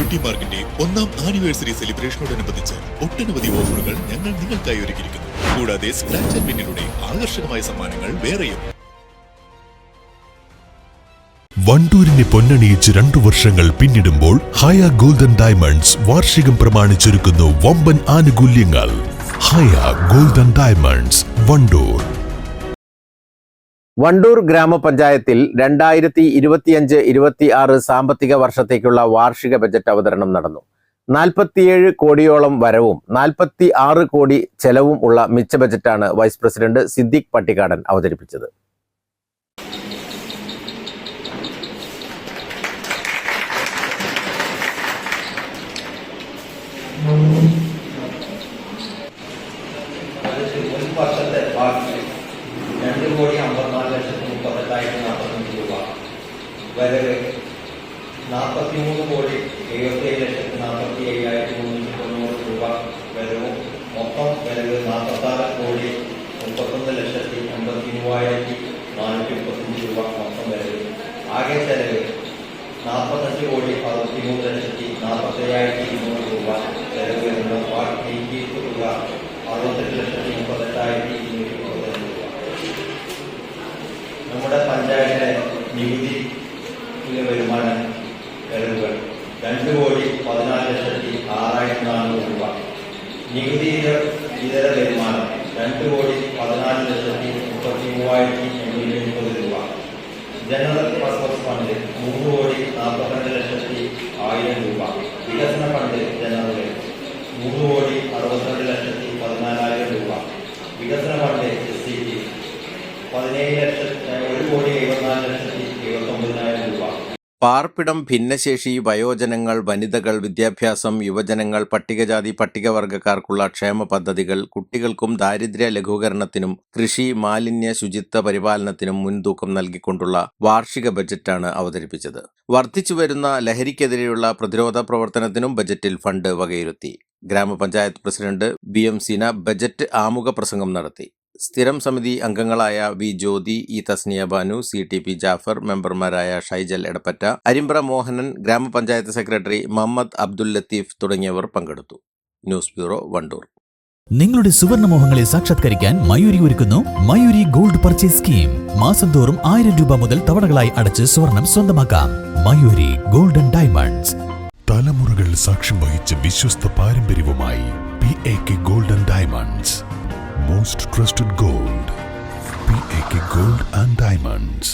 Beauty മാർക്കിന്റെ 1ാം anniversary സെലിബ്രേഷനോടനുബന്ധിച്ച് ഒട്ടനവധി ഓഫറുകൾ ഞങ്ങൾ നിങ്ങൾക്കായി ഒരുക്കിയിരിക്കുന്നു. കൂടാതെ സ്ക്രാച്ച് ആൻഡ് വിന്നിലൂടെ ആകർഷകമായ സമ്മാനങ്ങൾ വേറെയും. വണ്ടൂരിനെ പൊന്നണിയിച്ച് 2 വർഷങ്ങൾ പിന്നിടുമ്പോൾ ഹയ ഗോൾഡൻ ഡയമണ്ട്സ് വാർഷികം പ്രമാണിച്ചൊരുക്കുന്നു വമ്പൻ ആനുകൂല്യങ്ങൾ. ഹയ ഗോൾഡൻ ഡയമണ്ട്സ്, വണ്ടൂർ. വണ്ടൂർ ഗ്രാമപഞ്ചായത്തിൽ 2025-26 സാമ്പത്തിക വർഷത്തേക്കുള്ള വാർഷിക ബജറ്റ് അവതരണം നടന്നു. 47 കോടിയോളം വരവും 46 കോടി ചെലവും ഉള്ള മിച്ച ബജറ്റാണ് വൈസ് പ്രസിഡന്റ് സിദ്ദിഖ് പട്ടിക്കാടൻ അവതരിപ്പിച്ചത്. വരവ് 43,77,45,390 രൂപ വരവും മൊത്തം വരവ് 46,83,83,435 രൂപ മൊത്തം വരവ്. ആകെ ചെലവ് 45,63,45,200 രൂപ ചെലവ് വരുന്ന പാർട്ട് നീക്കിയിട്ട് തുക 68,38,230 രൂപ. നമ്മുടെ പഞ്ചായത്തിലെ നികുതി വരുമാന വരവുകൾ 2,14,06,400 രൂപ. നികുതി ഇതര വരുമാനം 2,14,33,830 രൂപ. ജനറൽ പർപ്പസ് ഫണ്ട് 3,42,100,000 രൂപ. വികസന ഫണ്ട് ജനറൽ 3,62,14,000 രൂപ. വികസന ഫണ്ട് SCT 1,74,74,79,000 രൂപ. പാർപ്പിടം, ഭിന്നശേഷി, വയോജനങ്ങൾ, വനിതകൾ, വിദ്യാഭ്യാസം, യുവജനങ്ങൾ, പട്ടികജാതി പട്ടികവർഗക്കാർക്കുള്ള ക്ഷേമ പദ്ധതികൾ, കുട്ടികൾക്കും ദാരിദ്ര്യ ലഘൂകരണത്തിനും കൃഷി, മാലിന്യ, ശുചിത്വ പരിപാലനത്തിനും മുൻതൂക്കം നൽകിക്കൊണ്ടുള്ള വാർഷിക ബജറ്റാണ് അവതരിപ്പിച്ചത്. വർദ്ധിച്ചുവരുന്ന ലഹരിക്കെതിരെയുള്ള പ്രതിരോധ പ്രവർത്തനത്തിനും ബജറ്റിൽ ഫണ്ട് വകയിരുത്തി. ഗ്രാമപഞ്ചായത്ത് പ്രസിഡന്റ് BM സീന ബജറ്റ് ആമുഖ പ്രസംഗം നടത്തി. സ്ഥിരം സമിതി അംഗങ്ങളായ V Jyothi, E Thasniya Banu, CTP Jafar, മെമ്പർമാരായ ഷൈജൽ എടപ്പറ്റ, അരിമ്പ്ര മോഹനൻ, ഗ്രാമപഞ്ചായത്ത് സെക്രട്ടറി മുഹമ്മദ് അബ്ദുൽ ലത്തീഫ് തുടങ്ങിയവർ പങ്കെടുത്തു. News bureau, Wandoor. നിങ്ങളുടെ സുവർണമോഹങ്ങളെ സാക്ഷാത്കരിക്കാൻ മയൂരി ഒരുക്കുന്നു മയൂരി ഗോൾഡ് പർച്ചേസ് സ്കീം. മാസം തോറും 1000 രൂപ മുതൽ തവണകളായി അടച്ച് സ്വർണം സ്വന്തമാക്കാം. Mayuri golden diamonds. തലമുറകൾ സാക്ഷ്യം വഹിച്ച വിശ്വസ്ത പാരമ്പര്യവുമായി PAK golden diamonds. Most trusted gold. PAK Gold and Diamonds.